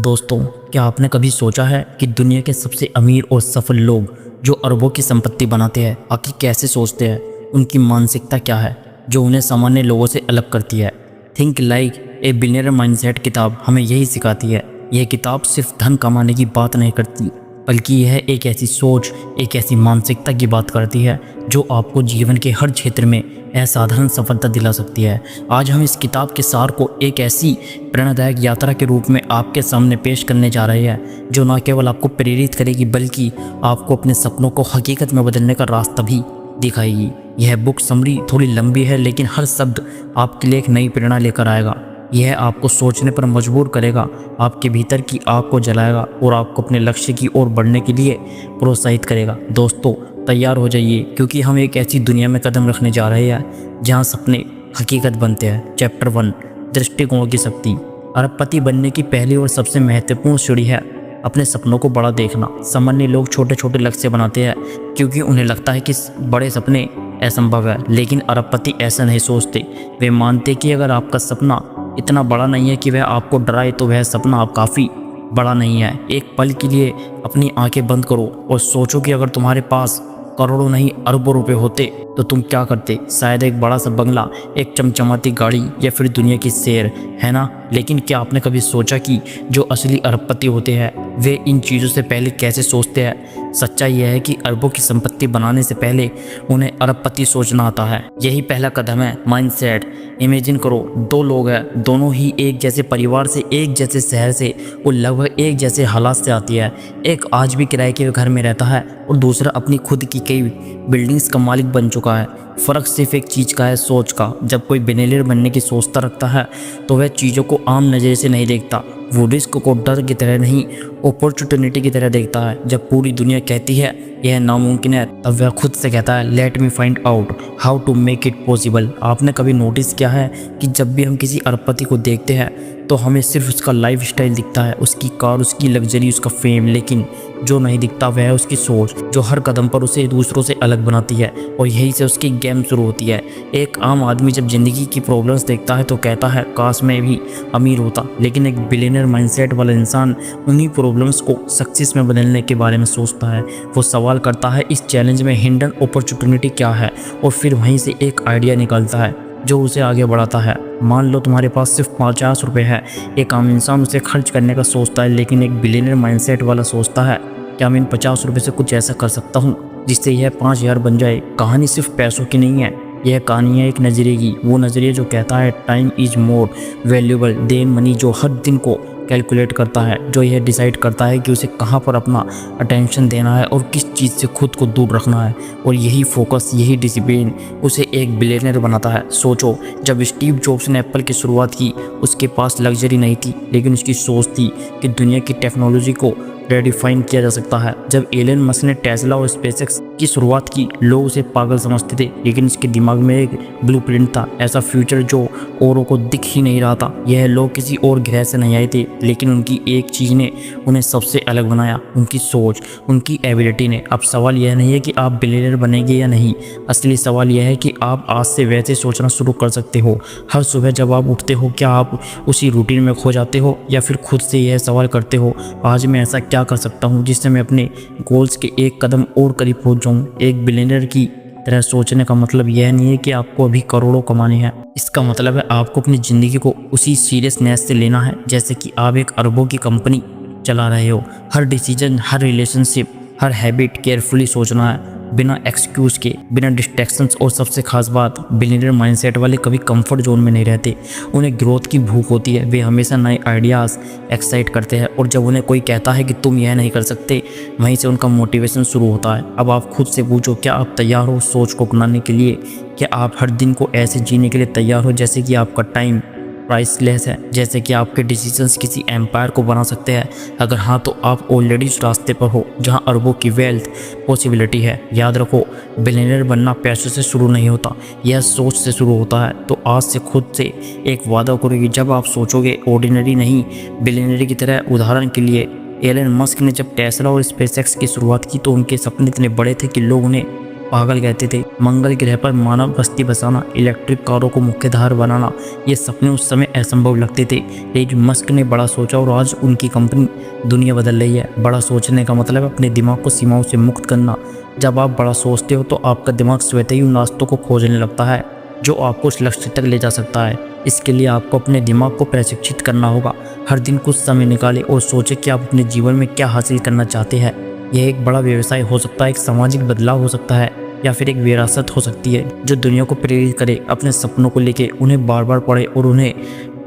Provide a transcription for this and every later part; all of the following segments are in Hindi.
दोस्तों, क्या आपने कभी सोचा है कि दुनिया के सबसे अमीर और सफल लोग जो अरबों की संपत्ति बनाते हैं आखिर कैसे सोचते हैं? उनकी मानसिकता क्या है जो उन्हें सामान्य लोगों से अलग करती है? Think like a billionaire mindset किताब हमें यही सिखाती है। यह किताब सिर्फ धन कमाने की बात नहीं करती, बल्कि यह एक ऐसी सोच, एक ऐसी मानसिकता की बात करती है जो आपको जीवन के हर क्षेत्र में असाधारण सफलता दिला सकती है। आज हम इस किताब के सार को एक ऐसी प्रेरणादायक यात्रा के रूप में आपके सामने पेश करने जा रहे हैं जो न केवल आपको प्रेरित करेगी बल्कि आपको अपने सपनों को हकीकत में बदलने का रास्ता भी दिखाएगी। यह बुक समरी थोड़ी लंबी है, लेकिन हर शब्द आपके लिए एक नई प्रेरणा लेकर आएगा। यह आपको सोचने पर मजबूर करेगा, आपके भीतर की आग को जलाएगा और आपको अपने लक्ष्य की ओर बढ़ने के लिए प्रोत्साहित करेगा। दोस्तों, तैयार हो जाइए, क्योंकि हम एक ऐसी दुनिया में कदम रखने जा रहे हैं जहां सपने हकीकत बनते हैं। चैप्टर 1, दृष्टिकोण की शक्ति। अरबपति बनने की पहली और सबसे महत्वपूर्ण सीढ़ी है अपने सपनों को बड़ा देखना। सामान्य लोग छोटे छोटे लक्ष्य बनाते हैं क्योंकि उन्हें लगता है कि बड़े सपने असंभव है, लेकिन अरबपति ऐसा नहीं सोचते। वे मानते कि अगर आपका सपना इतना बड़ा नहीं है कि वह आपको डराए, तो वह सपना आप काफ़ी बड़ा नहीं है। एक पल के लिए अपनी आंखें बंद करो और सोचो कि अगर तुम्हारे पास करोड़ों नहीं अरबों रुपए होते तो तुम क्या करते? शायद एक बड़ा सा बंगला, एक चमचमाती गाड़ी या फिर दुनिया की सैर, है ना? लेकिन क्या आपने कभी सोचा कि जो असली अरबपति होते हैं वे इन चीज़ों से पहले कैसे सोचते हैं? सच्चाई यह है कि अरबों की संपत्ति बनाने से पहले उन्हें अरबपति सोचना आता है। यही पहला कदम है माइंडसेट। इमेजिन करो, दो लोग हैं, दोनों ही एक जैसे परिवार से, एक जैसे शहर से और लगभग एक जैसे हालात से आती है। एक आज भी किराए के घर में रहता है और दूसरा अपनी खुद की कई बिल्डिंग्स का मालिक बन चुका है। फ़र्क सिर्फ एक चीज़ का है, सोच का। जब कोई बिलियनियर बनने की सोचता रखता है तो वह चीज़ों को आम नज़र से नहीं देखता, वो रिस्क को डर की तरह नहीं, अपॉर्चुनिटी की तरह देखता है। जब पूरी दुनिया कहती है यह नामुमकिन है, तब वह खुद से कहता है let me find out how to make it possible. आपने कभी नोटिस किया है कि जब भी हम किसी अरबपति को देखते हैं तो हमें सिर्फ उसका लाइफ स्टाइल दिखता है, उसकी कार, उसकी लग्जरी, उसका फेम, लेकिन जो नहीं दिखता वह है उसकी सोच, जो हर कदम पर उसे दूसरों से अलग बनाती है। और यहीं से उसकी गेम शुरू होती है। एक आम आदमी जब ज़िंदगी की प्रॉब्लम्स देखता है तो कहता है काश मैं भी अमीर होता, लेकिन एक बिलियनर माइंडसेट वाला इंसान उन्हीं प्रॉब्लम्स को सक्सेस में बदलने के बारे में सोचता है। वो सवाल करता है इस चैलेंज में हिडन अपॉर्चुनिटी क्या है, और फिर वहीं से एक आइडिया निकलता है जो उसे आगे बढ़ाता है। मान लो तुम्हारे पास सिर्फ 50 रुपये है। एक आम इंसान उसे खर्च करने का सोचता है, लेकिन एक बिलियनर माइंडसेट वाला सोचता है क्या मैं इन 50 रुपये से कुछ ऐसा कर सकता हूँ जिससे यह 5000 बन जाए। कहानी सिर्फ पैसों की नहीं है, यह कहानी है एक नज़रिए की। वो नज़रिया जो कहता है time is more valuable then money, जो हर दिन को कैलकुलेट करता है, जो यह डिसाइड करता है कि उसे कहाँ पर अपना अटेंशन देना है और किस चीज़ से खुद को दूर रखना है। और यही फोकस, यही डिसिप्लिन उसे एक बिलियनर बनाता है। सोचो, जब स्टीव जॉब्स ने एप्पल की शुरुआत की, उसके पास लग्जरी नहीं थी, लेकिन उसकी सोच थी कि दुनिया की टेक्नोलॉजी को रेडिफाइन किया जा सकता है। जब एलन मस्क ने टेस्ला और स्पेसएक्स की शुरुआत की, लोग उसे पागल समझते थे, लेकिन उसके दिमाग में एक ब्लूप्रिंट था, ऐसा फ्यूचर जो औरों को दिख ही नहीं रहा था। यह लोग किसी और ग्रह से नहीं आए थे, लेकिन उनकी एक चीज़ ने उन्हें सबसे अलग बनाया, उनकी सोच, उनकी एबिलिटी ने। अब सवाल यह नहीं है कि आप बिलियनर बनेंगे या नहीं, असली सवाल यह है कि आप आज से वैसे सोचना शुरू कर सकते हो। हर सुबह जब आप उठते हो, क्या आप उसी रूटीन में खो जाते हो, या फिर खुद से यह सवाल करते हो आज मैं ऐसा क्या कर सकता हूँ जिससे मैं अपने गोल्स के एक कदम और करीब पहुँच जाऊँ। एक बिलियनर की तरह सोचने का मतलब यह नहीं है कि आपको अभी करोड़ों कमाने हैं। इसका मतलब है आपको अपनी ज़िंदगी को उसी सीरियसनेस से लेना है जैसे कि आप एक अरबों की कंपनी चला रहे हो। हर डिसीजन, हर रिलेशनशिप, हर हैबिट केयरफुली सोचना है, बिना एक्सक्यूज़ के, बिना डिस्ट्रैक्शंस। और सबसे खास बात, बिलियनर माइंडसेट वाले कभी कंफर्ट जोन में नहीं रहते। उन्हें ग्रोथ की भूख होती है। वे हमेशा नए आइडियाज़ एक्साइट करते हैं, और जब उन्हें कोई कहता है कि तुम यह नहीं कर सकते, वहीं से उनका मोटिवेशन शुरू होता है। अब आप खुद से पूछो, क्या आप तैयार हो सोच को अपनाने के लिए? क्या आप हर दिन को ऐसे जीने के लिए तैयार हो जैसे कि आपका टाइम प्राइसलेस है, जैसे कि आपके डिसीजंस किसी एम्पायर को बना सकते हैं? अगर हाँ, तो आप ऑलरेडी उस रास्ते पर हो जहां अरबों की वेल्थ पॉसिबिलिटी है। याद रखो, बिलियनर बनना पैसों से शुरू नहीं होता, यह सोच से शुरू होता है। तो आज से खुद से एक वादा करो कि जब आप सोचोगे ऑर्डिनरी नहीं, बिलियनरी की तरह। उदाहरण के लिए, एलन मस्क ने जब टेस्ला और स्पेसएक्स की शुरुआत की तो उनके सपने इतने बड़े थे कि लोग उन्हें पागल कहते थे। मंगल ग्रह पर मानव बस्ती बसाना, इलेक्ट्रिक कारों को मुख्य धार बनाना, ये सपने उस समय असंभव लगते थे। लेकिन मस्क ने बड़ा सोचा और आज उनकी कंपनी दुनिया बदल रही है। बड़ा सोचने का मतलब है अपने दिमाग को सीमाओं से मुक्त करना। जब आप बड़ा सोचते हो तो आपका दिमाग स्वतः ही उन रास्तों को खोजने लगता है जो आपको उस लक्ष्य तक ले जा सकता है। इसके लिए आपको अपने दिमाग को प्रशिक्षित करना होगा। हर दिन कुछ समय निकालें और सोचें कि आप अपने जीवन में क्या हासिल करना चाहते हैं। यह एक बड़ा व्यवसाय हो सकता है, एक सामाजिक बदलाव हो सकता है, या फिर एक विरासत हो सकती है जो दुनिया को प्रेरित करे। अपने सपनों को लेके उन्हें बार बार पढ़े और उन्हें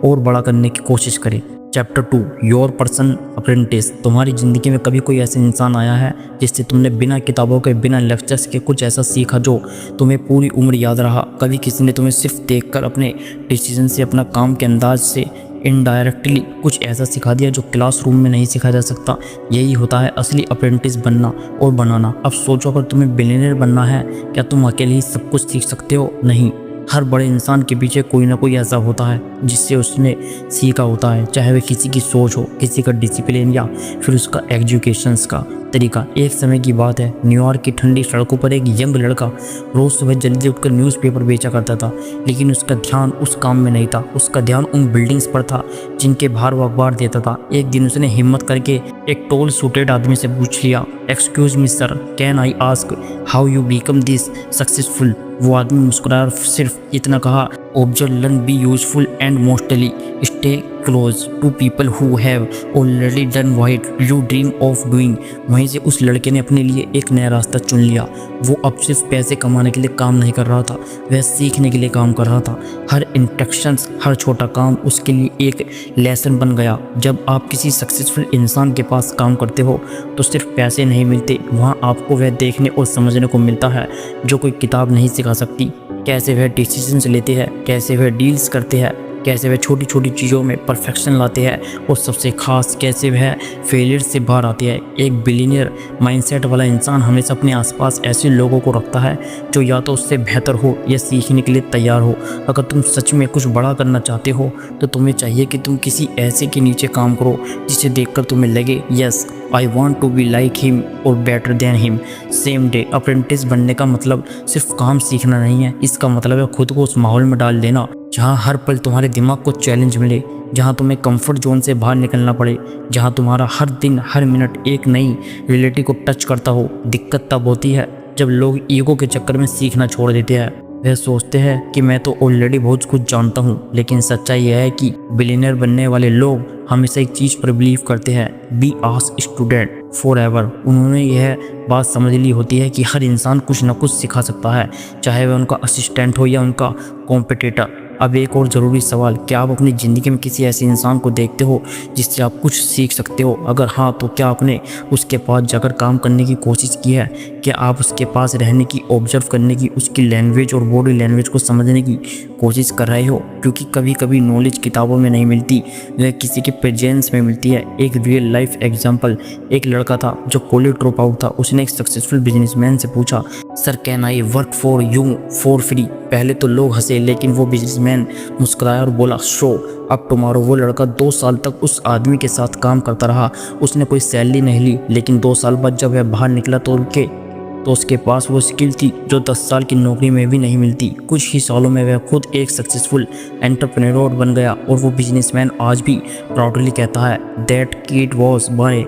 और बड़ा करने की कोशिश करें। Chapter 2, your person apprentice. तुम्हारी ज़िंदगी में कभी कोई ऐसा इंसान आया है जिससे तुमने बिना किताबों के, बिना लेक्चर्स के कुछ ऐसा सीखा जो तुम्हें पूरी उम्र याद रहा? कभी किसी ने तुम्हें सिर्फ देखकर, अपने डिसीजन से, अपना काम के अंदाज से इनडायरेक्टली कुछ ऐसा सिखा दिया जो क्लासरूम में नहीं सिखाया जा सकता? यही होता है असली अप्रेंटिस बनना और बनाना। अब सोचो, अगर तुम्हें बिलियनर बनना है, क्या तुम अकेले ही सब कुछ सीख सकते हो? नहीं। हर बड़े इंसान के पीछे कोई ना कोई ऐसा होता है जिससे उसने सीखा होता है, चाहे वह किसी की सोच हो, किसी का डिसिप्लिन, या फिर उसका एजुकेशंस का तरीका। एक समय की बात है, न्यूयॉर्क की ठंडी सड़कों पर एक यंग लड़का रोज सुबह जल्दी उठकर न्यूज़पेपर बेचा करता था। लेकिन उसका ध्यान उस काम में नहीं था, उसका ध्यान उन बिल्डिंग्स पर था जिनके बाहर वो अखबार देता था। एक दिन उसने हिम्मत करके एक टॉल सूटेड आदमी से पूछ लिया, excuse me sir, can I ask how you become this successful? वो आदमी मुस्कुराया और सिर्फ इतना कहा, observe, learn, be useful and mostly stay close to people who have already done what you dream of doing. वहीं से उस लड़के ने अपने लिए एक नया रास्ता चुन लिया। वो अब सिर्फ पैसे कमाने के लिए काम नहीं कर रहा था, वह सीखने के लिए काम कर रहा था। हर इंस्ट्रक्शंस, हर छोटा काम उसके लिए एक लेसन बन गया। जब आप किसी सक्सेसफुल इंसान के पास काम करते हो तो सिर्फ पैसे नहीं मिलते, वहाँ आपको वह देखने और समझने को मिलता है जो कोई किताब नहीं सिखा सकती। कैसे वह डिसीजंस लेते हैं, कैसे वह डील्स करते हैं, कैसे वह छोटी छोटी चीज़ों में परफेक्शन लाते हैं, और सबसे खास कैसे वह फेलियर से बाहर आते हैं। एक बिलियनियर माइंडसेट वाला इंसान हमेशा अपने आसपास ऐसे लोगों को रखता है जो या तो उससे बेहतर हो या सीखने के लिए तैयार हो। अगर तुम सच में कुछ बड़ा करना चाहते हो तो तुम्हें चाहिए कि तुम किसी ऐसे के नीचे काम करो जिसे देखकर तुम्हें लगे, yes I want to be like him और better than him same day. Apprentice बनने का मतलब सिर्फ काम सीखना नहीं है, इसका मतलब है खुद को उस माहौल में डाल देना जहाँ हर पल तुम्हारे दिमाग को चैलेंज मिले, जहाँ तुम्हें कंफर्ट जोन से बाहर निकलना पड़े, जहाँ तुम्हारा हर दिन, हर मिनट एक नई रियलिटी को टच करता हो। दिक्कत तब होती है जब लोग ईगो के चक्कर में सीखना छोड़ देते हैं। वह सोचते हैं कि मैं तो ऑलरेडी बहुत कुछ जानता हूँ, लेकिन सच्चाई यह है कि बिलियनर बनने वाले लोग हमेशा एक चीज़ पर बिलीव करते हैं, be as student forever. उन्होंने यह बात समझ ली होती है कि हर इंसान कुछ न कुछ सिखा सकता है, चाहे वह उनका असिस्टेंट हो या उनका कॉम्पिटिटर। अब एक और ज़रूरी सवाल, क्या आप अपनी ज़िंदगी में किसी ऐसे इंसान को देखते हो जिससे आप कुछ सीख सकते हो? अगर हाँ, तो क्या आपने उसके पास जाकर काम करने की कोशिश की है? क्या आप उसके पास रहने की, ऑब्जर्व करने की, उसकी लैंग्वेज और बॉडी लैंग्वेज को समझने की कोशिश कर रहे हो? क्योंकि कभी कभी नॉलेज किताबों में नहीं मिलती, वह किसी के प्रेजेंस में मिलती है। एक रियल लाइफ एग्जाम्पल, एक लड़का था जो कॉलेज ड्रॉप आउट था। उसने एक सक्सेसफुल बिजनेसमैन से पूछा, sir can I work for you for free? पहले तो लोग हंसे, लेकिन वो बिजनेसमैन मुस्कुराया और बोला, शो अब टुमारो। वो लड़का 2 साल तक उस आदमी के साथ काम करता रहा। उसने कोई सैलरी नहीं ली, लेकिन 2 साल बाद जब वह बाहर निकला तो उसके पास वो स्किल थी जो 10 साल की नौकरी में भी नहीं मिलती। कुछ ही सालों में वह खुद एक सक्सेसफुल एंटरप्रेन्योर बन गया, और वो बिजनेसमैन आज भी प्राउडली कहता है, that kid was my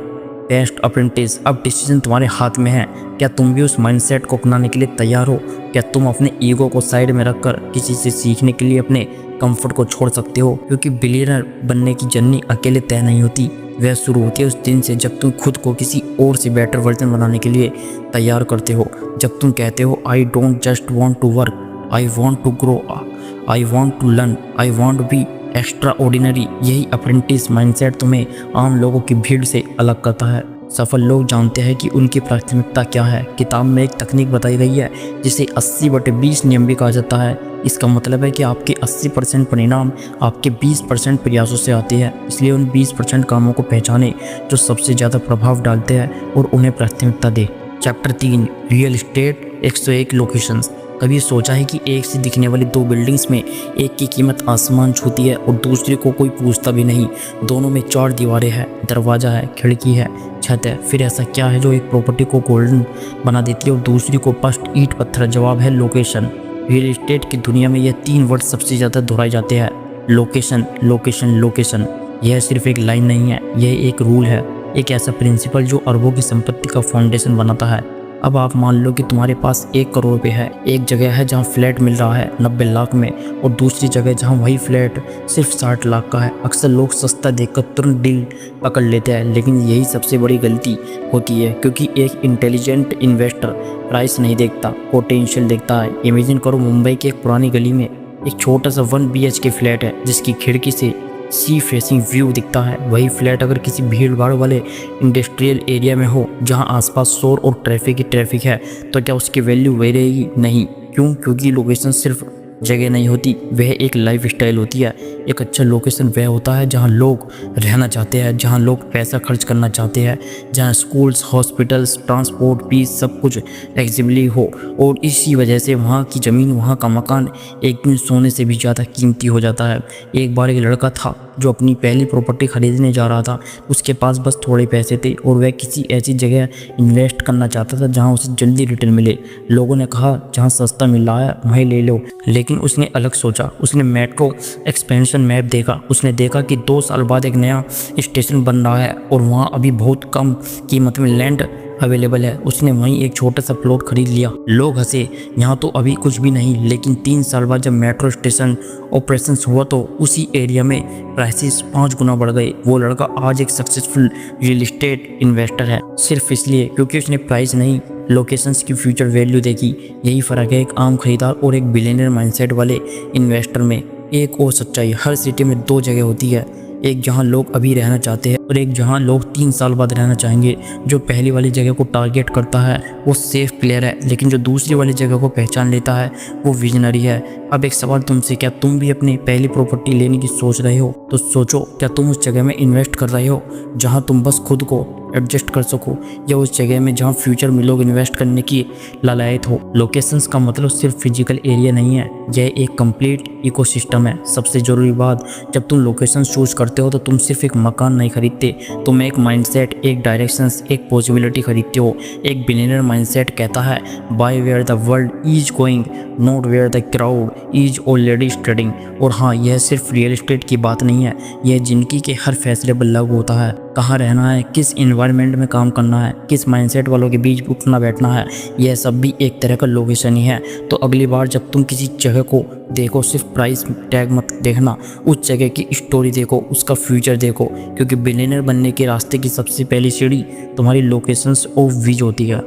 best apprentice. अब डिसीजन तुम्हारे हाथ में है। क्या तुम भी उस माइंडसेट को अपनाने के लिए तैयार हो? क्या तुम अपने ईगो को साइड में रखकर किसी से सीखने के लिए अपने कंफर्ट को छोड़ सकते हो? क्योंकि बिलियनर बनने की जर्नी अकेले तय नहीं होती, वह शुरू होती है उस दिन से जब तुम खुद को किसी और से बेटर वर्जन बनाने के लिए तैयार करते हो। जब तुम कहते हो, I don't just want to work, I want to grow, I want to learn, I want be extraordinary. यही अप्रेंटिस माइंडसेट तुम्हें आम लोगों की भीड़ से अलग करता है। सफल लोग जानते हैं कि उनकी प्राथमिकता क्या है। किताब में एक तकनीक बताई गई है जिसे 80/20 नियम भी कहा जाता है। इसका मतलब है कि आपके 80% परिणाम आपके 20% प्रयासों से आते हैं। इसलिए उन 20% कामों को पहचाने जो सबसे ज़्यादा प्रभाव डालते हैं और उन्हें प्राथमिकता दे। Chapter 3, real estate 101 locations. कभी सोचा है कि एक सी दिखने वाली दो बिल्डिंग्स में एक की कीमत आसमान छूती है और दूसरी को कोई पूछता भी नहीं। दोनों में 4 दीवारें हैं, दरवाज़ा है, खिड़की है, छत है। फिर ऐसा क्या है जो एक प्रॉपर्टी को गोल्डन बना देती है और दूसरी को फर्स्ट ईंट पत्थर? जवाब है लोकेशन। रियल एस्टेट की दुनिया में यह 3 वर्ड सबसे ज़्यादा दोहराए जाते हैं, लोकेशन, लोकेशन, लोकेशन। यह सिर्फ एक लाइन नहीं है, यह एक रूल है, एक ऐसा प्रिंसिपल जो अरबों की संपत्ति का फाउंडेशन बनाता है। अब आप मान लो कि तुम्हारे पास 1 करोड़ रुपए है। एक जगह है जहाँ फ्लैट मिल रहा है 90 लाख में और दूसरी जगह जहाँ वही फ्लैट सिर्फ 60 लाख का है। अक्सर लोग सस्ता देखकर तुरंत डील पकड़ लेते हैं, लेकिन यही सबसे बड़ी गलती होती है, क्योंकि एक इंटेलिजेंट इन्वेस्टर प्राइस नहीं देखता, पोटेंशियल देखता है। इमेजिन करो मुंबई की एक पुरानी गली में एक छोटा सा 1 BHK फ्लैट है जिसकी खिड़की से सी फेसिंग व्यू दिखता है। वही फ्लैट अगर किसी भीड़ भाड़ वाले इंडस्ट्रियल एरिया में हो जहां आसपास शोर और ट्रैफिक ही ट्रैफिक है, तो क्या उसकी वैल्यू वही रहेगी? नहीं। क्यों? क्योंकि लोकेशन सिर्फ जगह नहीं होती, वह एक लाइफ स्टाइल होती है। एक अच्छा लोकेशन वह होता है जहां लोग रहना चाहते हैं, जहां लोग पैसा खर्च करना चाहते हैं, जहां स्कूल्स, हॉस्पिटल्स, ट्रांसपोर्ट, पीस सब कुछ एक्सेसिबली हो। और इसी वजह से वहां की ज़मीन, वहां का मकान एक दिन सोने से भी ज़्यादा कीमती हो जाता है। एक बार एक लड़का था जो अपनी पहली प्रॉपर्टी खरीदने जा रहा था। उसके पास बस थोड़े पैसे थे और वह किसी ऐसी जगह इन्वेस्ट करना चाहता था जहां उसे जल्दी रिटर्न मिले। लोगों ने कहा जहां सस्ता मिल रहा है वहीं ले लो, लेकिन उसने अलग सोचा। उसने मेट्रो एक्सपेंशन मैप देखा। उसने देखा कि 2 साल बाद एक नया स्टेशन बन रहा है और वहाँ अभी बहुत कम कीमत में लैंड अवेलेबल है। उसने वहीं एक छोटा सा प्लॉट खरीद लिया। लोग हंसे, यहाँ तो अभी कुछ भी नहीं, लेकिन 3 साल बाद जब मेट्रो स्टेशन ऑपरेशन हुआ तो उसी एरिया में प्राइसेस 5 गुना बढ़ गए। वो लड़का आज एक सक्सेसफुल रियल एस्टेट इन्वेस्टर है, सिर्फ इसलिए क्योंकि उसने प्राइस नहीं, लोकेशंस की फ्यूचर वैल्यू देखी। यही फ़र्क है एक आम खरीदार और एक बिलियनर माइंडसेट वाले इन्वेस्टर में। एक और सच्चाई, हर सिटी में 2 जगह होती है, एक जहां लोग अभी रहना चाहते हैं और एक जहां लोग 3 साल बाद रहना चाहेंगे। जो पहली वाली जगह को टारगेट करता है वो सेफ प्लेयर है, लेकिन जो दूसरी वाली जगह को पहचान लेता है वो विजनरी है। अब एक सवाल तुमसे, क्या तुम भी अपनी पहली प्रॉपर्टी लेने की सोच रहे हो? तो सोचो, क्या तुम उस जगह में इन्वेस्ट कर रहे हो जहां तुम बस खुद को एडजस्ट कर सको, या उस जगह में जहां फ्यूचर में लोग इन्वेस्ट करने की लालायत हो? लोकेशंस का मतलब सिर्फ फिजिकल एरिया नहीं है, यह एक कंप्लीट इकोसिस्टम है। सबसे ज़रूरी बात, जब तुम लोकेशन चूज करते हो तो तुम सिर्फ एक मकान नहीं खरीदते, तुम एक माइंडसेट, एक डायरेक्शंस, एक पॉसिबिलिटी खरीदते हो। एक बिलियनर माइंडसेट कहता है buy where the world is going, not where the crowd is already standing. और हाँ, यह सिर्फ रियल एस्टेट की बात नहीं है, यह जिंदगी के हर फैसले पर लागू होता है। कहाँ रहना है, किस इन्वायरमेंट में काम करना है, किस माइंडसेट वालों के बीच उठना बैठना है, यह सब भी एक तरह का लोकेशन ही है। तो अगली बार जब तुम किसी जगह को देखो, सिर्फ प्राइस टैग मत देखना, उस जगह की स्टोरी देखो, उसका फ्यूचर देखो, क्योंकि बिलियनर बनने के रास्ते की सबसे पहली सीढ़ी तुम्हारी लोकेशंस ऑफ विज होती है।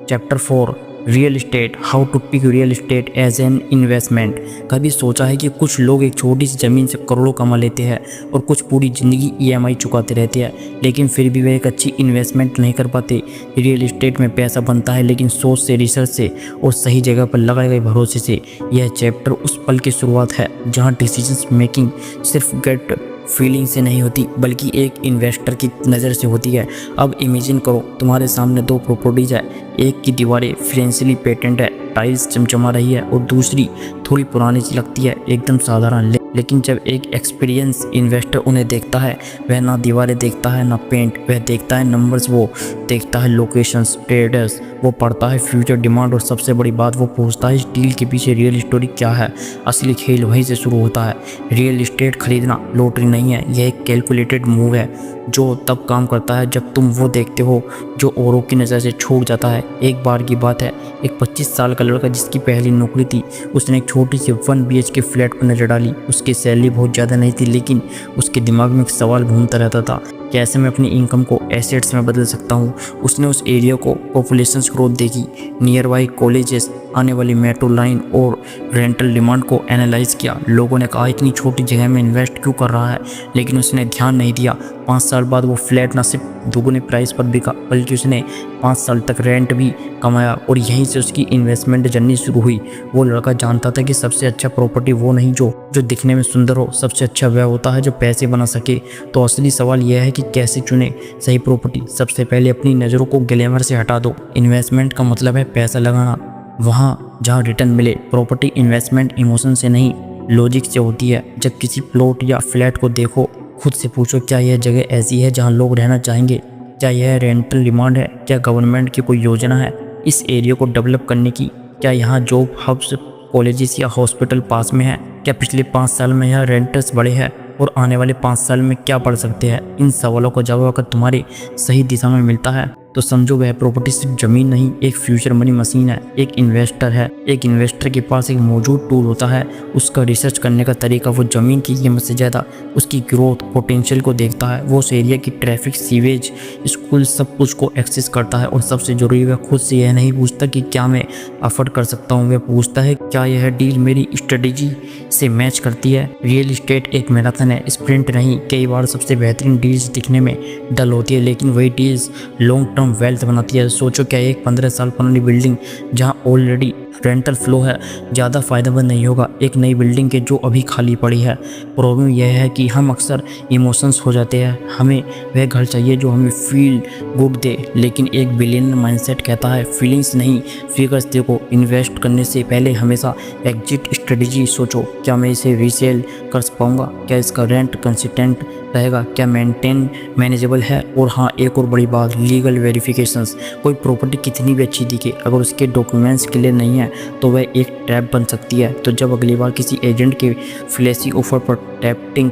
Chapter 4, real estate, how to pick real estate as an investment. कभी सोचा है कि कुछ लोग एक छोटी सी ज़मीन से करोड़ों कमा लेते हैं और कुछ पूरी ज़िंदगी EMI चुकाते रहते हैं, लेकिन फिर भी वे एक अच्छी इन्वेस्टमेंट नहीं कर पाते। रियल एस्टेट में पैसा बनता है, लेकिन सोच से, रिसर्च से और सही जगह पर लगाए गए भरोसे से। यह चैप्टर उस पल की शुरुआत है जहाँ डिसीजन मेकिंग सिर्फ गट फीलिंग से नहीं होती, बल्कि एक इन्वेस्टर की नज़र से होती है। अब इमेजिन करो तुम्हारे सामने 2 प्रॉपर्टीज है, एक की दीवारें फ्रेंचली पेटेंट है, टाइल्स चमचमा रही है, और दूसरी थोड़ी पुरानी सी लगती है, एकदम साधारण। लेकिन जब एक एक्सपीरियंस इन्वेस्टर उन्हें देखता है, वह ना दीवारें देखता है ना पेंट, वह देखता है नंबर्स, वो देखता है लोकेशंस, ट्रेडर्स, वो पढ़ता है फ्यूचर डिमांड, और सबसे बड़ी बात वो पूछता है इस डील के पीछे रियल स्टोरी क्या है। असली खेल वहीं से शुरू होता है। रियल एस्टेट खरीदना लॉटरी नहीं है, यह एक कैलकुलेटेड मूव है जो तब काम करता है जब तुम वो देखते हो जो औरों की नज़र से छूट जाता है। एक बार की बात है, एक 25 साल का लड़का जिसकी पहली नौकरी थी, उसने एक छोटी सी 1 BHK फ्लैट पर नज़र डाली। उसकी सैलरी बहुत ज़्यादा नहीं थी, लेकिन उसके दिमाग में एक सवाल घूमता रहता था, कैसे मैं अपनी इनकम को एसेट्स में बदल सकता हूँ। उसने उस एरिया को पॉपुलेशन ग्रोथ देखी, नियर बाई कॉलेजेस, आने वाली मेट्रो लाइन और रेंटल डिमांड को एनालाइज किया। लोगों ने कहा इतनी छोटी जगह में इन्वेस्ट क्यों कर रहा है, लेकिन उसने ध्यान नहीं दिया। 5 साल बाद वो फ्लैट न सिर्फ दुगने प्राइस पर बिका, बल्कि उसने 5 साल तक रेंट भी कमाया, और यहीं से उसकी इन्वेस्टमेंट जर्नी शुरू हुई। वो लड़का जानता था कि सबसे अच्छा प्रॉपर्टी वो नहीं जो दिखने में सुंदर हो, सबसे अच्छा वह होता है जो पैसे बना सके। तो असली सवाल यह है कि कैसे चुने सही प्रॉपर्टी। सबसे पहले अपनी नज़रों को ग्लैमर से हटा दो। इन्वेस्टमेंट का मतलब है पैसा लगाना, वहाँ जहाँ रिटर्न मिले। प्रॉपर्टी इन्वेस्टमेंट इमोशन से नहीं, लॉजिक से होती है। जब किसी प्लॉट या फ्लैट को देखो, खुद से पूछो क्या यह जगह ऐसी है जहाँ लोग रहना चाहेंगे, क्या यह रेंटल डिमांड है, क्या गवर्नमेंट की कोई योजना है इस एरिया को डेवलप करने की, क्या यहाँ जॉब हब्स, कॉलेजेस या हॉस्पिटल पास में है, क्या पिछले 5 साल में यहाँ रेंटर्स बढ़े हैं और आने वाले 5 साल में क्या बढ़ सकते हैं। इन सवालों का जवाब अगर तुम्हारी सही दिशा में मिलता है तो समझो वह प्रॉपर्टी सिर्फ जमीन नहीं, एक फ्यूचर मनी मशीन है, एक इन्वेस्टर है। एक इन्वेस्टर के पास एक मौजूद टूल होता है, उसका रिसर्च करने का तरीका वो ज़मीन की कीमत से ज़्यादा उसकी ग्रोथ पोटेंशियल को देखता है। वो उस एरिया की ट्रैफिक, सीवेज, स्कूल सब कुछ को एक्सेस करता है। और सबसे ज़रूरी वह खुद से यह नहीं पूछता कि क्या मैं अफोर्ड कर सकता हूँ, वह पूछता है क्या यह डील मेरी स्ट्रेटेजी से मैच करती है। रियल इस्टेट एक मैराथन है, स्प्रिंट नहीं। कई बार सबसे बेहतरीन डील्स दिखने में डल होती है, लेकिन वही डील्स लॉन्ग टर्म वेल्थ बनाती है। सोचो क्या एक 15 साल पुरानी बिल्डिंग जहां ऑलरेडी रेंटल फ्लो है ज़्यादा फ़ायदेमंद नहीं होगा एक नई बिल्डिंग के जो अभी खाली पड़ी है। प्रॉब्लम यह है कि हम अक्सर इमोशंस हो जाते हैं। हमें वह घर चाहिए जो हमें फील गुड दे, लेकिन एक बिलियनर माइंडसेट कहता है फीलिंग्स नहीं फिगर्स देखो। इन्वेस्ट करने से पहले हमेशा एग्जिट स्ट्रेटजी सोचो, क्या मैं इसे रीसेल कर पाऊँगा, क्या इसका रेंट कंसिस्टेंट रहेगा, क्या मेंटेन मैनेजेबल है। और हाँ, एक और बड़ी बात, लीगल वेरिफिकेशंस। कोई प्रॉपर्टी कितनी भी अच्छी दिखे, अगर उसके डॉक्यूमेंट्स क्लियर नहीं है तो वह एक ट्रैप बन सकती है। तो जब अगली बार किसी एजेंट के फ्लैशी ऑफर पर टैप्टिंग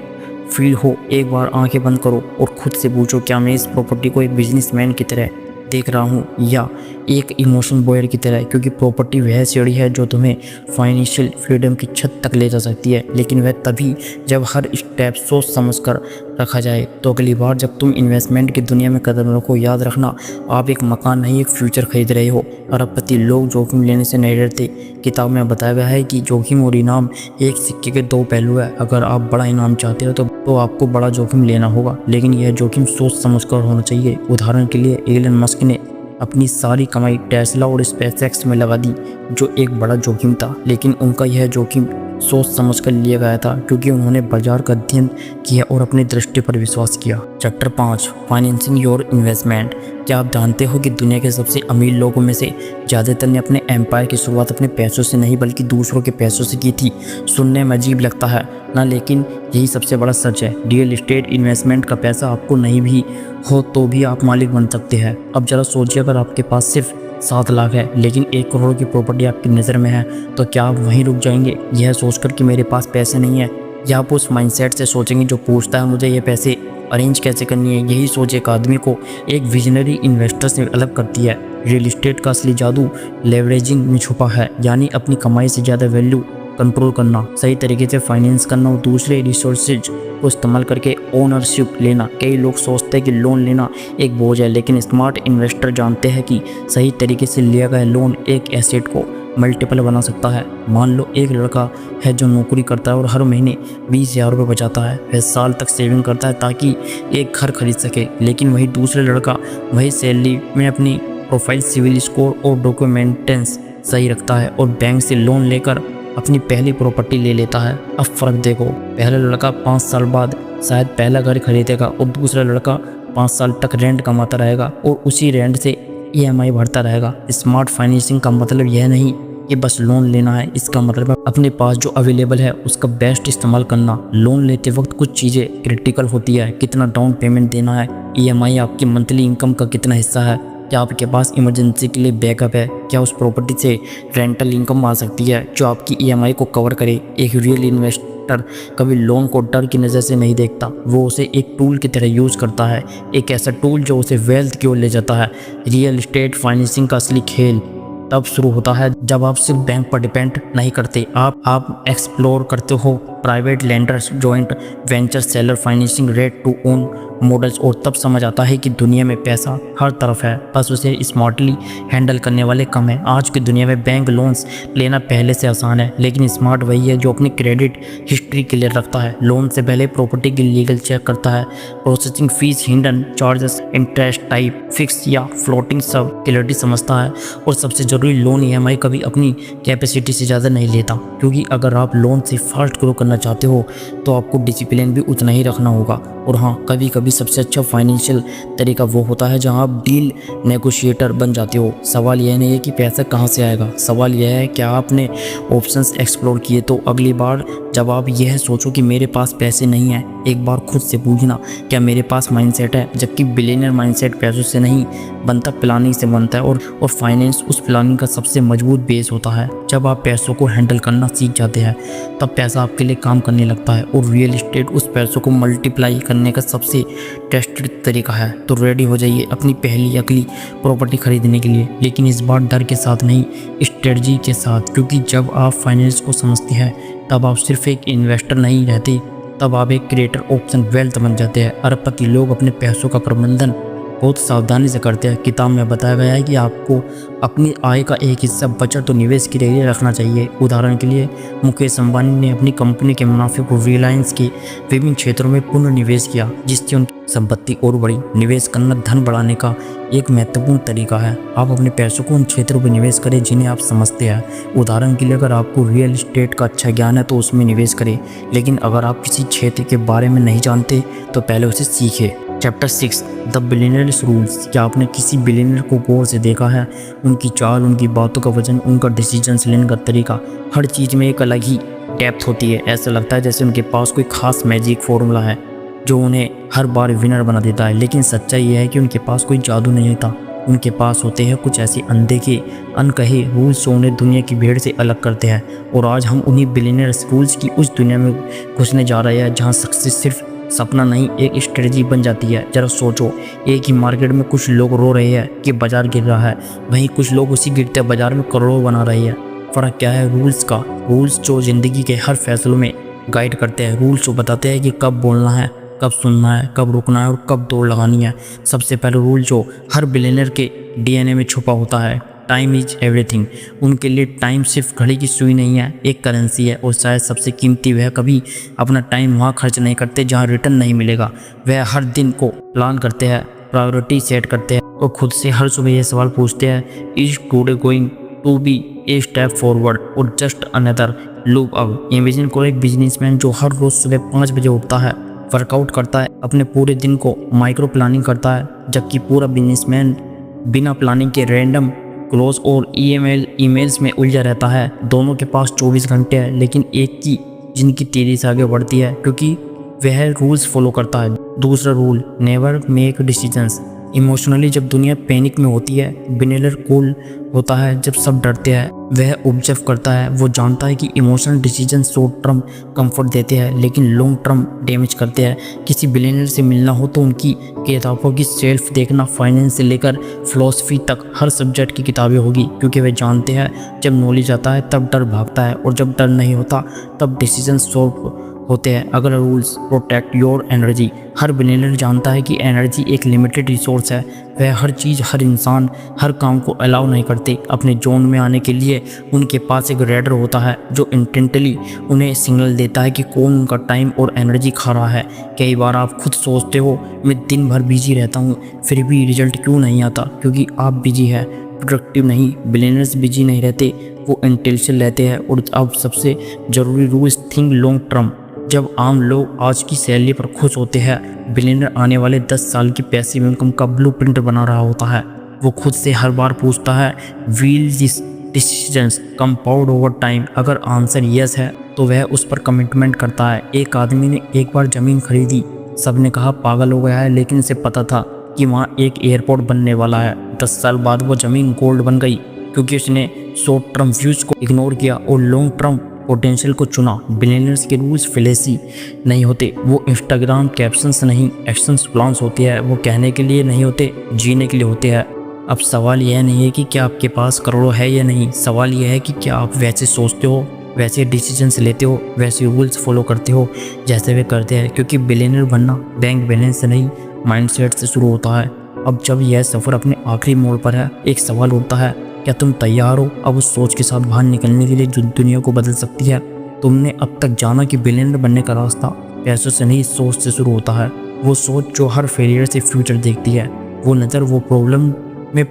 फील हो, एक बार आंखें बंद करो और खुद से पूछो क्या मैं इस प्रॉपर्टी को एक बिजनेसमैन की तरह देख रहा हूँ या एक इमोशन बॉयर की तरह। क्योंकि प्रॉपर्टी वह सीढ़ी है जो तुम्हें फाइनेंशियल फ्रीडम की छत तक ले जा सकती है, लेकिन वह तभी जब हर स्टेप सोच समझ कर रखा जाए। तो अगली बार जब तुम इन्वेस्टमेंट की दुनिया में कदम रखो, याद रखना आप एक मकान नहीं एक फ्यूचर खरीद रहे हो। अरबपति लोग जोखिम लेने से नहीं डरते। किताब में बताया गया है कि जोखिम और इनाम एक सिक्के के 2 पहलू है। अगर आप बड़ा इनाम चाहते हो तो आपको बड़ा जोखिम लेना होगा, लेकिन यह जोखिम सोच समझ कर होना चाहिए। उदाहरण के लिए एलन मस्क ने अपनी सारी कमाई टेस्ला और स्पेसएक्स में लगा दी, जो एक बड़ा जोखिम था, लेकिन उनका यह जोखिम सोच समझ कर लिया गया था क्योंकि उन्होंने बाजार का अध्ययन किया और अपनी दृष्टि पर विश्वास किया। Chapter 5, financing your investment. क्या आप जानते हो कि दुनिया के सबसे अमीर लोगों में से ज़्यादातर ने अपने एम्पायर की शुरुआत अपने पैसों से नहीं बल्कि दूसरों के पैसों से की थी। सुनने में अजीब लगता है ना, लेकिन यही सबसे बड़ा सच है। रियल एस्टेट इन्वेस्टमेंट का पैसा आपको नहीं भी हो तो भी आप मालिक बन सकते हैं। अब जरा सोचिए, अगर आपके पास सिर्फ 7 लाख है लेकिन 1 करोड़ की प्रॉपर्टी आपकी नज़र में है, तो क्या आप वहीं रुक जाएंगे यह सोचकर कि मेरे पास पैसे नहीं है, या आप उस माइंडसेट से सोचेंगे जो पूछता है मुझे ये पैसे अरेंज कैसे करनी है। यही सोच एक आदमी को एक विजनरी इन्वेस्टर से अलग करती है। रियल एस्टेट का असली जादू लेवरेजिंग में छुपा है, यानी अपनी कमाई से ज़्यादा वैल्यू कंट्रोल करना, सही तरीके से फाइनेंस करना और दूसरे रिसोर्सेज को इस्तेमाल करके ओनरशिप लेना। कई लोग सोचते हैं कि लोन लेना एक बोझ है, लेकिन स्मार्ट इन्वेस्टर जानते हैं कि सही तरीके से लिया गया लोन एक एसेट को मल्टीपल बना सकता है। मान लो एक लड़का है जो नौकरी करता है और हर महीने 20,000 रुपये बचाता है। वह साल तक सेविंग करता है ताकि एक घर खरीद सके, लेकिन वही दूसरे लड़का वही सैलरी में अपनी प्रोफाइल, सिविल स्कोर और डॉक्यूमेंटेंस सही रखता है और बैंक से लोन लेकर अपनी पहली प्रॉपर्टी ले लेता है। अब फ़र्क देखो, पहला लड़का 5 साल बाद शायद पहला घर खरीदेगा और दूसरा लड़का 5 साल तक रेंट कमाता रहेगा और उसी रेंट से EMI भरता रहेगा। स्मार्ट फाइनेंसिंग का मतलब यह नहीं कि बस लोन लेना है, इसका मतलब है अपने पास जो अवेलेबल है उसका बेस्ट इस्तेमाल करना। लोन लेते वक्त कुछ चीज़ें क्रिटिकल होती है, कितना डाउन पेमेंट देना है, EMI आपकी मंथली इनकम का कितना हिस्सा है, क्या आपके पास इमरजेंसी के लिए बैकअप है, क्या उस प्रॉपर्टी से रेंटल इनकम आ सकती है जो आपकी EMI को कवर करे। एक रियल इन्वेस्टर कभी लोन को डर की नज़र से नहीं देखता, वो उसे एक टूल की तरह यूज़ करता है, एक ऐसा टूल जो उसे वेल्थ की ओर ले जाता है। रियल एस्टेट फाइनेंसिंग का असली खेल तब शुरू होता है जब आप सिर्फ बैंक पर डिपेंड नहीं करते, आप एक्सप्लोर करते हो private lenders, joint venture, seller financing, rent to own models, और तब समझ आता है कि दुनिया में पैसा हर तरफ है, बस उसे स्मार्टली हैंडल करने वाले कम हैं। आज की दुनिया में बैंक लोन्स लेना पहले से आसान है, लेकिन स्मार्ट वही है जो अपनी क्रेडिट हिस्ट्री क्लियर रखता है, लोन से पहले प्रॉपर्टी की लीगल चेक करता है, processing fees, hidden charges, interest type, fix या फ्लोटिंग सब क्लियरिटी समझता है, और सबसे ज़रूरी लोन EMI कभी अपनी कैपेसिटी से ज़्यादा नहीं लेता, क्योंकि अगर आप लोन से फास्ट ग्रो करना करना चाहते हो तो आपको डिसिप्लिन भी उतना ही रखना होगा। और हाँ, कभी कभी सबसे अच्छा फाइनेंशियल तरीका वो होता है जहाँ आप डील नेगोशिएटर बन जाते हो। सवाल यह नहीं है कि पैसा कहाँ से आएगा, सवाल यह है क्या आपने ऑप्शंस एक्सप्लोर किए। तो अगली बार जब आप यह सोचो कि मेरे पास पैसे नहीं हैं, एक बार खुद से पूछना क्या मेरे पास माइंडसेट है। जबकि बिलियनर माइंडसेट पैसों से नहीं बनता, प्लानिंग से बनता है। और फाइनेंस उस प्लानिंग का सबसे मजबूत बेस होता है। जब आप पैसों को हैंडल करना सीख जाते हैं तब पैसा आपके लिए काम करने लगता है। और रियल एस्टेट उस पैसों को मल्टीप्लाई करने का सबसे टेस्टेड तरीका है। तो रेडी हो जाइए अपनी पहली अगली प्रॉपर्टी खरीदने के लिए, लेकिन इस बार डर के साथ नहीं, स्ट्रेटजी के साथ। क्योंकि जब आप फाइनेंस को समझते हैं तब आप सिर्फ एक इन्वेस्टर नहीं रहते, तब आप एक क्रिएटर ऑप्शन वेल्थ बन जाते हैं। अरबपति लोग अपने पैसों का प्रबंधन बहुत सावधानी से करते हैं। किताब में बताया गया है कि आपको अपनी आय का एक हिस्सा बचत और निवेश के लिए रखना चाहिए। उदाहरण के लिए मुकेश अंबानी ने अपनी कंपनी के मुनाफे को रिलायंस के विभिन्न क्षेत्रों में पुनर्निवेश किया, जिससे उनकी संपत्ति और बढ़ी। निवेश करना धन बढ़ाने का एक महत्वपूर्ण तरीका है। आप अपने पैसों को उन क्षेत्रों पर निवेश करें जिन्हें आप समझते हैं। उदाहरण के लिए अगर आपको रियल एस्टेट का अच्छा ज्ञान है तो उसमें निवेश करें, लेकिन अगर आप किसी क्षेत्र के बारे में नहीं जानते तो पहले उसे सीखें। Chapter 6 the billionaires rules. क्या आपने किसी बिलियनर को गौर से देखा है? उनकी चाल, उनकी बातों का वजन, उनका डिसीजन लेने का तरीका, हर चीज़ में एक अलग ही डेप्थ होती है। ऐसा लगता है जैसे उनके पास कोई खास मैजिक फॉर्मूला है जो उन्हें हर बार विनर बना देता है। लेकिन सच्चाई यह है कि उनके पास कोई जादू नहीं होता। उनके पास होते हैं कुछ ऐसे अनदेखे अनकहे रूल्स जो उन्हें दुनिया की भीड़ से अलग करते हैं। और आज हम उन्हीं बिलियनर्स रूल्स की उस दुनिया में घुसने जा रहे हैं जहाँ सक्सेस सिर्फ सपना नहीं, एक स्ट्रेटजी बन जाती है। जरा सोचो, एक ही मार्केट में कुछ लोग रो रहे हैं कि बाजार गिर रहा है, वहीं कुछ लोग उसी गिरते बाजार में करोड़ों बना रहे हैं। फ़र्क क्या है? रूल्स का। रूल्स जो ज़िंदगी के हर फैसलों में गाइड करते हैं। रूल्स जो बताते हैं कि कब बोलना है, कब सुनना है, कब रुकना है और कब दौड़ लगानी है। सबसे पहले रूल जो हर बिलियनर के डीएनए में छुपा होता है, टाइम इज एवरीथिंग। उनके लिए टाइम सिर्फ घड़ी की सुई नहीं है, एक करेंसी है। और शायद सबसे कीमती वह कभी अपना टाइम वहाँ खर्च नहीं करते जहाँ रिटर्न नहीं मिलेगा। वह हर दिन को प्लान करते हैं, प्रायोरिटी सेट करते हैं और खुद से हर सुबह ये सवाल पूछते हैं, is today going to be a step forward और just another loop up. Imagine करो एक बिजनेसमैन जो हर रोज़ सुबह 5 बजे उठता है, वर्कआउट करता है, अपने पूरे दिन को माइक्रो प्लानिंग करता है, जबकि पूरा बिजनेसमैन बिना प्लानिंग के रैंडम क्लोज और ईमेल्स में उलझा रहता है। दोनों के पास 24 घंटे हैं, लेकिन एक की जिनकी तेज़ी से आगे बढ़ती है क्योंकि वह रूल्स फॉलो करता है। दूसरा rule, never make decisions emotionally. जब दुनिया पैनिक में होती है, बिलियनर कूल होता है। जब सब डरते हैं वह ऑब्जर्व करता है। वो जानता है कि emotional decision short term comfort देते हैं लेकिन लॉन्ग टर्म डैमेज करते हैं। किसी बिलियनर से मिलना हो तो उनकी किताबों की सेल्फ देखना, फाइनेंस से लेकर फिलॉसफी तक हर सब्जेक्ट की किताबें होगी, क्योंकि वे जानते हैं जब नॉलेज आता है तब डर भागता है और जब डर नहीं होता तब डिसीजन सॉल्व होते हैं। अगर rules protect your energy. Her billionaire जानता है कि एनर्जी एक लिमिटेड रिसोर्स है। वह हर चीज़, हर इंसान, हर काम को अलाउ नहीं करते। अपने जोन में आने के लिए उनके पास एक रेडर होता है जो इंटेंटली उन्हें सिग्नल देता है कि कौन उनका टाइम और एनर्जी खा रहा है। कई बार आप खुद सोचते हो मैं दिन भर बिजी रहता हूँ फिर भी रिजल्ट क्यों नहीं आता? क्योंकि आप बिजी है, प्रोडक्टिव नहीं। बिलियनर्स बिजी नहीं रहते, वो इंटेंशन रहते हैं। और अब सबसे ज़रूरी रूल्स, थिंक लॉन्ग टर्म। जब आम लोग आज की सैलरी पर खुश होते हैं, बिलियनर आने वाले 10 साल की पैसिव इनकम का ब्लूप्रिंट बना रहा होता है। वो खुद से हर बार पूछता है, will this decisions compound over time? अगर आंसर यस है तो वह उस पर कमिटमेंट करता है। एक आदमी ने एक बार ज़मीन खरीदी, सबने कहा पागल हो गया है, लेकिन उसे पता था कि वहाँ एक एयरपोर्ट बनने वाला है। 10 साल बाद वो ज़मीन गोल्ड बन गई क्योंकि उसने शॉर्ट टर्म व्यूज को इग्नोर किया और लॉन्ग टर्म पोटेंशियल को चुना। बिलियनर्स के रूल्स फिलेसी नहीं होते, वो इंस्टाग्राम कैप्शंस नहीं, एक्शंस प्लान्स होते हैं। वो कहने के लिए नहीं होते, जीने के लिए होते हैं। अब सवाल यह नहीं है कि क्या आपके पास करोड़ों है या नहीं, सवाल यह है कि क्या आप वैसे सोचते हो, वैसे डिसीजंस लेते हो, वैसे रूल्स फॉलो करते हो जैसे वे करते हैं। क्योंकि बिलियनर बनना बैंक बैलेंस से नहीं, माइंडसेट से शुरू होता है। अब जब यह सफ़र अपने आखिरी मोड़ पर है, एक सवाल उठता है, क्या तुम तैयार हो अब उस सोच के साथ बाहर निकलने के लिए जो दुनिया को बदल सकती है? तुमने अब तक जाना कि बिलियनर बनने का रास्ता पैसों से नहीं, सोच से शुरू होता है। वो सोच जो हर फेलियर से फ्यूचर देखती है, वो नज़र वो प्रॉब्लम में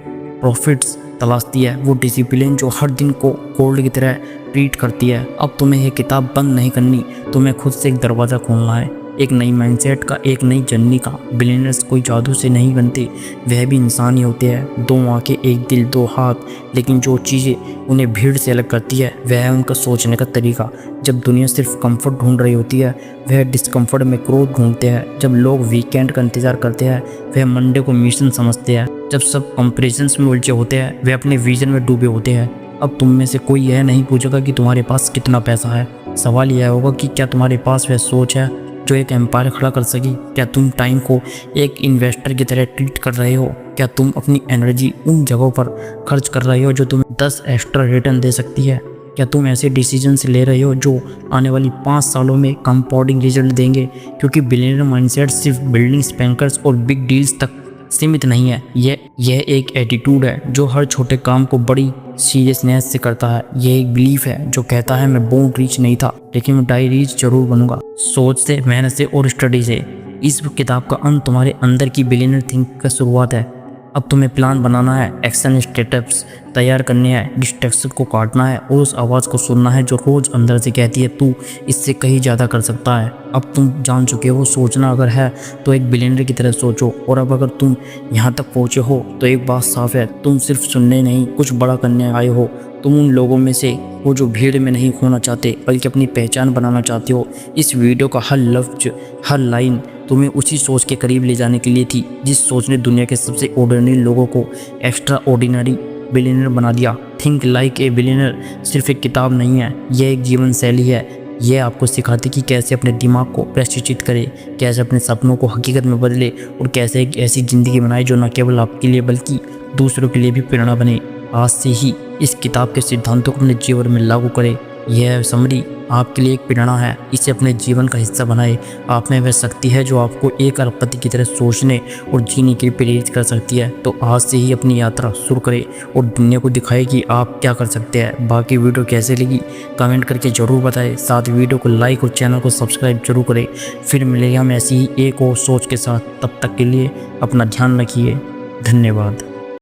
प्रॉफिट्स तलाशती है, वो डिसिप्लिन जो हर दिन को गोल्ड की तरह ट्रीट करती है। अब तुम्हें ये किताब बंद नहीं करनी, तुम्हें खुद से एक दरवाज़ा खोलना है, एक नई माइंडसेट का, एक नई जर्नी का। बिलियनर्स कोई जादू से नहीं बनते, वह भी इंसान ही होते हैं। 2 आंखें, एक दिल, 2 हाथ, लेकिन जो चीज़ें उन्हें भीड़ से अलग करती है वह है उनका सोचने का तरीका। जब दुनिया सिर्फ कंफर्ट ढूंढ रही होती है, वह डिस्कम्फर्ट में ग्रोथ ढूंढते हैं। जब लोग वीकेंड का इंतजार करते हैं, वह मंडे को मिशन समझते हैं। जब सब कंपैरिजंस में उलझे होते हैं, वे अपने विजन में डूबे होते हैं। अब तुम में से कोई यह नहीं पूछेगा कि तुम्हारे पास कितना पैसा है, सवाल यह होगा कि क्या तुम्हारे पास वह सोच है जो एक एम्पायर खड़ा कर सके। क्या तुम टाइम को एक इन्वेस्टर की तरह ट्रीट कर रहे हो? क्या तुम अपनी एनर्जी उन जगहों पर खर्च कर रहे हो जो तुम्हें 10 एक्स्ट्रा रिटर्न दे सकती है? क्या तुम ऐसे डिसीजंस ले रहे हो जो आने वाली 5 सालों में कंपाउंडिंग रिजल्ट देंगे? क्योंकि बिलियनर माइंडसेट सिर्फ बिल्डिंग्स, बैंकर्स और बिग डील्स तक सीमित नहीं है। यह एक एटीट्यूड है जो हर छोटे काम को बड़ी सीरियसनेस से करता है। यह एक बिलीफ है जो कहता है मैं बोर्ड रीच नहीं था, लेकिन मैं डाई रीच जरूर बनूंगा। सोच से, मेहनत से और स्टडी से। इस किताब का अंत तुम्हारे अंदर की बिलियनर थिंक का शुरुआत है। अब तुम्हें प्लान बनाना है, एक्शन स्टेटअप्स तैयार करने हैं, डिस्ट्रैक्शन को काटना है और उस आवाज़ को सुनना है जो रोज़ अंदर से कहती है तू इससे कहीं ज़्यादा कर सकता है। अब तुम जान चुके हो सोचना अगर है तो एक बिलियनर की तरह सोचो। और अब अगर तुम यहाँ तक पहुँचे हो तो एक बात साफ है, तुम सिर्फ सुनने नहीं कुछ बड़ा करने आए हो। तुम उन लोगों में से हो जो भीड़ में नहीं खोना चाहते बल्कि अपनी पहचान बनाना चाहते हो। इस वीडियो का हर लफ्ज, हर लाइन तुम्हें उसी सोच के करीब ले जाने के लिए थी जिस सोच ने दुनिया के सबसे ऑर्डिनरी लोगों को एक्स्ट्रा ऑर्डिनरी बिलियनर बना दिया। थिंक लाइक ए बिलियनर सिर्फ एक किताब नहीं है, यह एक जीवन शैली है। यह आपको सिखाती कि कैसे अपने दिमाग को प्रशिक्षित करें, कैसे अपने सपनों को हकीकत में बदले और कैसे एक ऐसी ज़िंदगी बनाए जो न केवल आपके लिए बल्कि दूसरों के लिए भी प्रेरणा बने। आज से ही इस किताब के सिद्धांतों को अपने जीवन में लागू करें। यह समरी आपके लिए एक प्रेरणा है, इसे अपने जीवन का हिस्सा बनाए। आप में वह शक्ति है जो आपको एक अरबपति की तरह सोचने और जीने के लिए प्रेरित कर सकती है। तो आज से ही अपनी यात्रा शुरू करें और दुनिया को दिखाएं कि आप क्या कर सकते हैं। बाकी वीडियो कैसे लगी कमेंट करके ज़रूर बताएं, साथ वीडियो को लाइक और चैनल को सब्सक्राइब जरूर करें। फिर मिलेंगे हम ऐसी ही एक और सोच के साथ, तब तक के लिए अपना ध्यान रखिए। धन्यवाद।